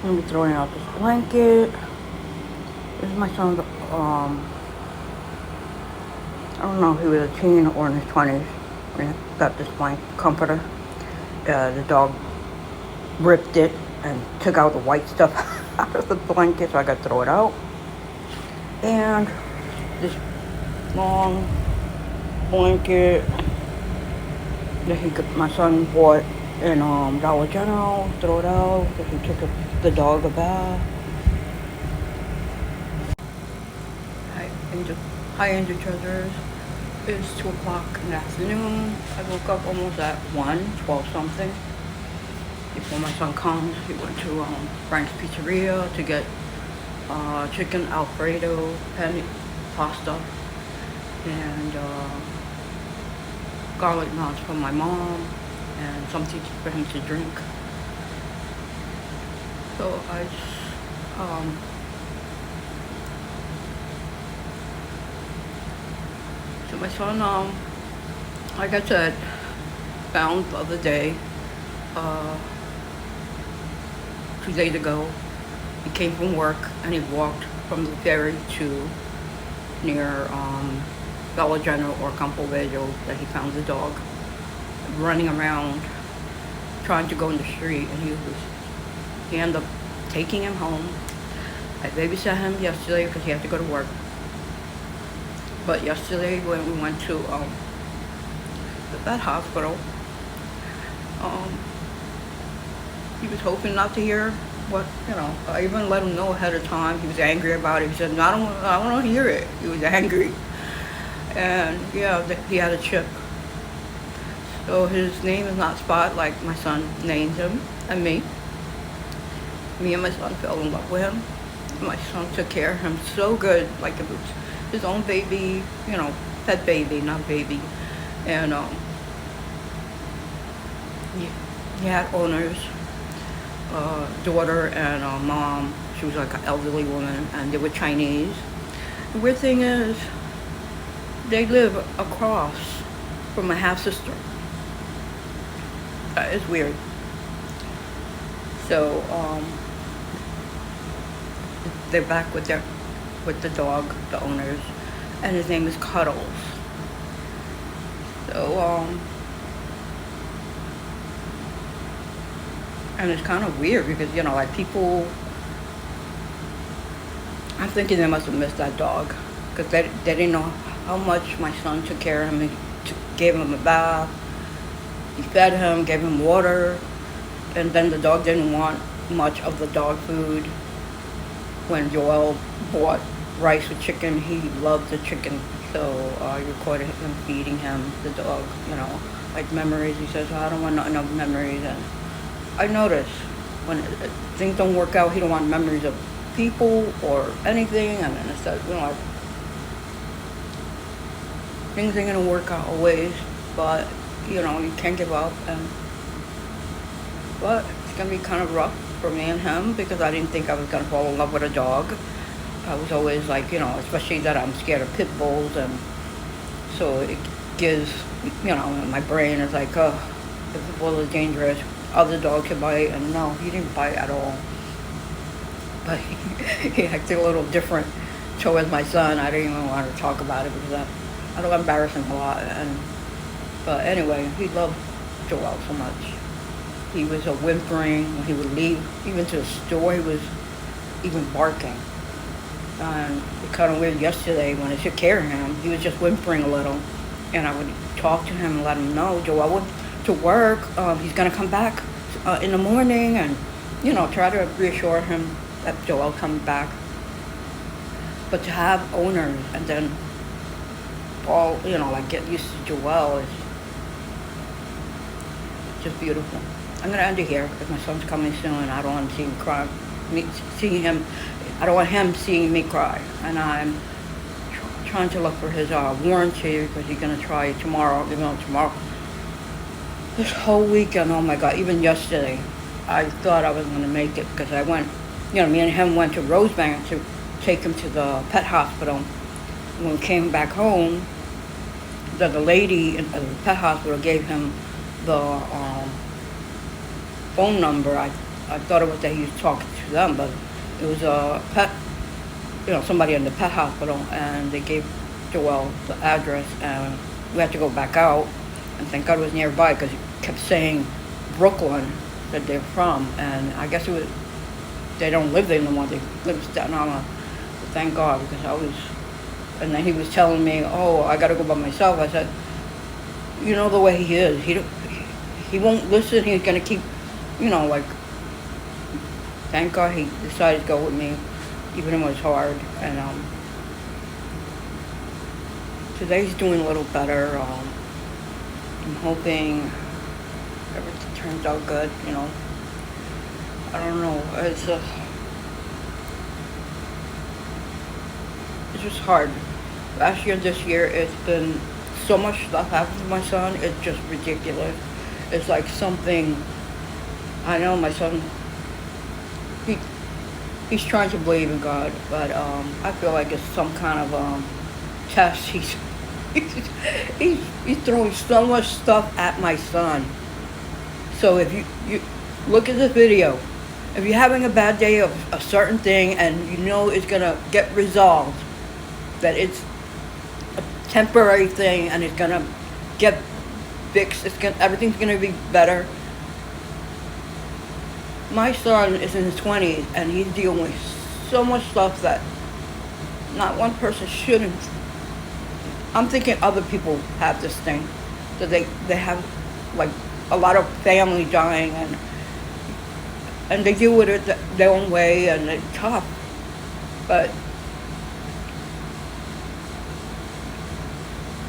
I'm throwing out this blanket. This is my son's, I don't know if he was a teen or in his 20s when he got this blanket comforter. The dog ripped it and took out the white stuff out of the blanket, so I got to throw it out. And this long blanket that my son bought in Dollar General, throw it out because he took the dog a bath. Hi, Angel Treasures. It's 2 o'clock in the afternoon. I woke up almost at 12 something. Before my son comes, he went to Frank's Pizzeria to get chicken Alfredo, penne pasta, and garlic knots for my mom, and something for him to drink. So I just, so my son, like I said, found the other day, 2 days ago, he came from work and he walked from the ferry to near Dollar General or Campo Bello that he found the dog running around trying to go in the street, and he ended up taking him home. I babysat him yesterday because he had to go to work. But yesterday when we went to the vet hospital, he was hoping not to hear what, I even let him know ahead of time. He was angry about it. He said, no, I don't want to hear it. He was angry. And yeah, he had a chip. So his name is not Spot like my son named him and me. Me and my son fell in love with him. My son took care of him so good, like it was his own baby, pet baby, not baby. And he had owners, daughter and mom. She was like an elderly woman, and they were Chinese. The weird thing is, they live across from my half sister. That is weird. So they're back with the dog, the owners, and his name is Cuddles. So and it's kind of weird because like people, I'm thinking they must have missed that dog because they didn't know how much my son took care of him. He gave him a bath, he fed him, gave him water, and then the dog didn't want much of the dog food. When Joel bought rice with chicken, he loved the chicken, so I recorded him feeding him, the dog, like memories. He says, I don't want no memories. And I notice when things don't work out, he don't want memories of people or anything. And then instead, like, things ain't gonna work out always, but you can't give up. But it's gonna be kind of rough for me and him because I didn't think I was gonna fall in love with a dog. I was always like, especially that I'm scared of pit bulls, and so it gives, my brain is like, oh, the pit bull is dangerous. Other dogs can bite, and no, he didn't bite at all. But he acted a little different towards my son. I didn't even want to talk about it because I don't embarrass him a lot. But anyway, he loved Joel so much. He was whimpering when he would leave, even to the store. He was even barking. And it kind of weird yesterday when I took care of him. He was just whimpering a little, and I would talk to him and let him know Joel went to work. He's gonna come back in the morning, and try to reassure him that Joel's coming back. But to have owners and then all like get used to Joel is just beautiful. I'm gonna end it here because my son's coming soon, and I don't want to see him cry. I don't want him seeing me cry, and I'm trying to look for his warranty because he's gonna try tomorrow. Tomorrow. This whole weekend, oh my God! Even yesterday, I thought I was gonna make it because I went. Me and him went to Rosebank to take him to the pet hospital. When we came back home, the lady at the pet hospital gave him the phone number. I I thought it was that he was talking to them, but it was a pet, somebody in the pet hospital, and they gave Joel the address, and we had to go back out, and thank God it was nearby because he kept saying Brooklyn that they're from, and I guess they don't live there no more. They live in Staten Island. But thank God, because and then he was telling me, oh, I got to go by myself. I said, you know the way he is. He won't listen. He's gonna keep, like. Thank God he decided to go with me, even though it was hard. And today's doing a little better. I'm hoping everything turns out good. I don't know. It's just hard. Last year, this year, it's been so much stuff happened to my son. It's just ridiculous. It's like something. I know my son. He's trying to believe in God, but I feel like it's some kind of test. He's throwing so much stuff at my son. So if you look at the video, if you're having a bad day of a certain thing and you know it's gonna get resolved, that it's a temporary thing and it's gonna get fixed, everything's gonna be better. My son is in his 20s and he's dealing with so much stuff that not one person shouldn't. I'm thinking other people have this thing, that they have like a lot of family dying and they deal with it their own way, and it's tough. But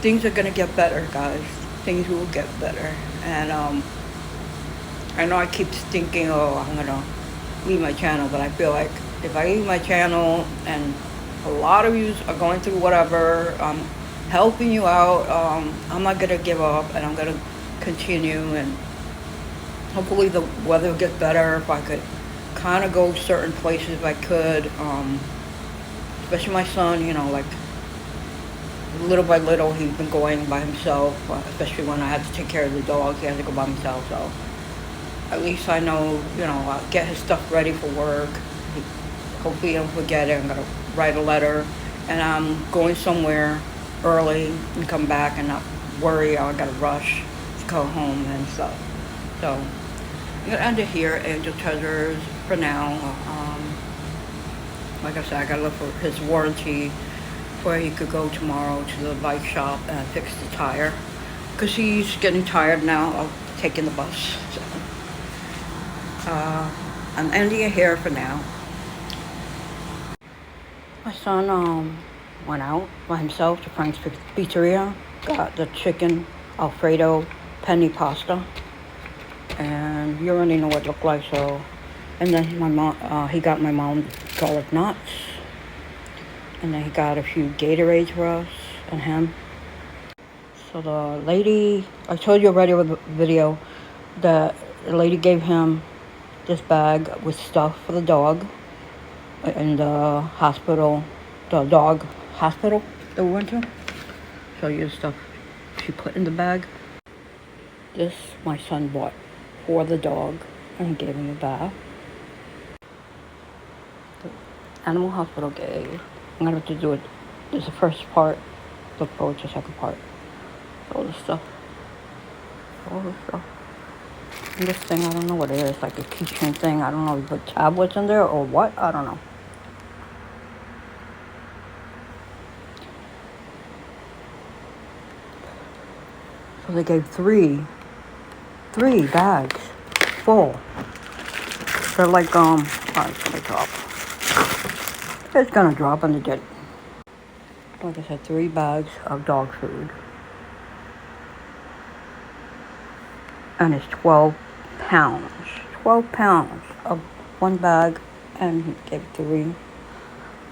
things are gonna get better, guys. Things will get better. And I know I keep thinking, oh, I'm gonna leave my channel, but I feel like if I leave my channel and a lot of you are going through whatever, I'm helping you out, I'm not gonna give up, and I'm gonna continue, and hopefully the weather will get better. If I could kind of go certain places, if I could, especially my son, like little by little he's been going by himself, especially when I had to take care of the dog, he had to go by himself. So at least I know, I'll get his stuff ready for work. Hopefully he don't forget it. I'm going to write a letter. And I'm going somewhere early and come back and not worry I got to rush to go home and stuff. So I'm going to end it here, Angel Treasures, for now. Like I said, I got to look for his warranty where he could go tomorrow to the bike shop and fix the tire. Because he's getting tired now of taking the bus. So. I'm ending it here for now. My son went out by himself to Frank's Pizzeria, got the chicken Alfredo penny pasta, and you already know what it looked like. So, and then he got my mom garlic nuts, and then he got a few Gatorades for us and him. So the lady, I told you already with the video, that the lady gave him this bag with stuff for the dog in the hospital, the dog hospital that we went to. Show you the stuff she put in the bag. This my son bought for the dog and gave him a bath. The animal hospital gave. I'm gonna have to do it. This is the first part. Look forward to the second part. All this stuff. And this thing, I don't know what it is, like a keychain thing. I don't know if you put tablets in there or what, I don't know. So they gave three bags full. They're like, alright, it's gonna drop. It's gonna drop, and it did. Like I said, 3 bags of dog food. And it's 12 pounds. 12 pounds of one bag, and he gave 3.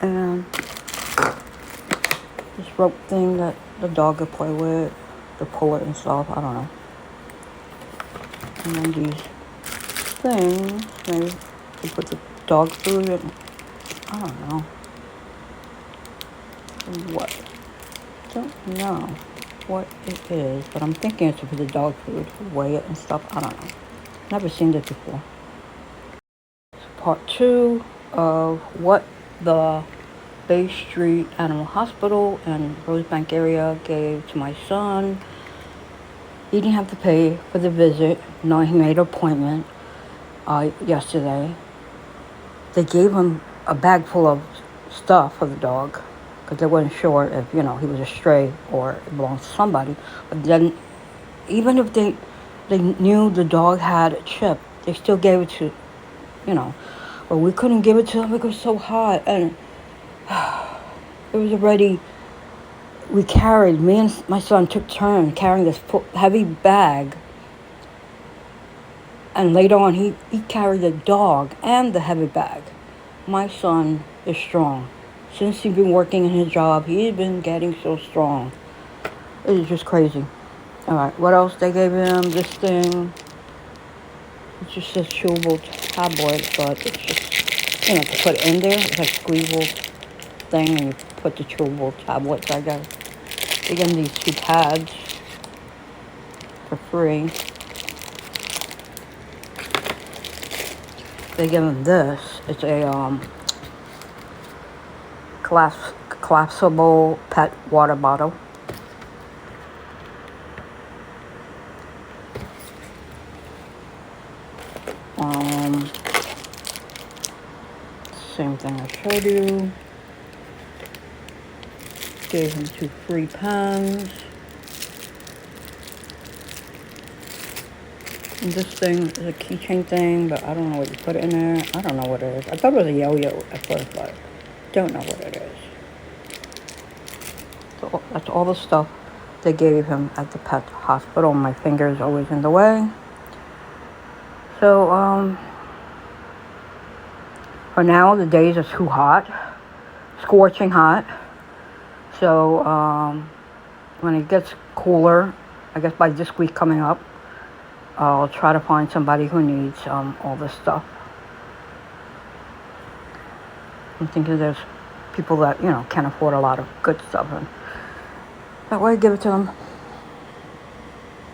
And this rope thing that the dog could play with, to pull it and stuff, I don't know. And then these things, maybe you put the dog food in, I don't know. What? Don't know what it is, but I'm thinking it's for the dog food, weigh it and stuff, I don't know. Never seen this before. part 2 of what the Bay Street Animal Hospital in Rosebank area gave to my son. He didn't have to pay for the visit. No, he made an appointment yesterday. They gave him a bag full of stuff for the dog because they weren't sure if, he was a stray or it belonged to somebody. But then, even if they knew the dog had a chip, they still gave it to, but we couldn't give it to him because it was so hot. And it was already, me and my son took turns carrying this heavy bag. And later on, he carried the dog and the heavy bag. My son is strong. Since he's been working in his job, he's been getting so strong. It is just crazy. All right, what else they gave him? This thing. It just says chewable tablet, but it's just, to put in there. It's like squeezable thing, and you put the chewable tablets, I guess. They gave him these 2 pads for free. They give him this. It's a collapsible pet water bottle. Same thing I showed you. Gave him 2 free pens. And this thing is a keychain thing, but I don't know what you put in there. I don't know what it is. I thought it was a yo-yo at first, but don't know what it is. So that's all the stuff they gave him at the pet hospital. My finger is always in the way. So, for now, the days are too hot. Scorching hot. So, when it gets cooler, I guess by this week coming up, I'll try to find somebody who needs all this stuff. I'm thinking there's people that, can't afford a lot of good stuff. And that way, give it to them.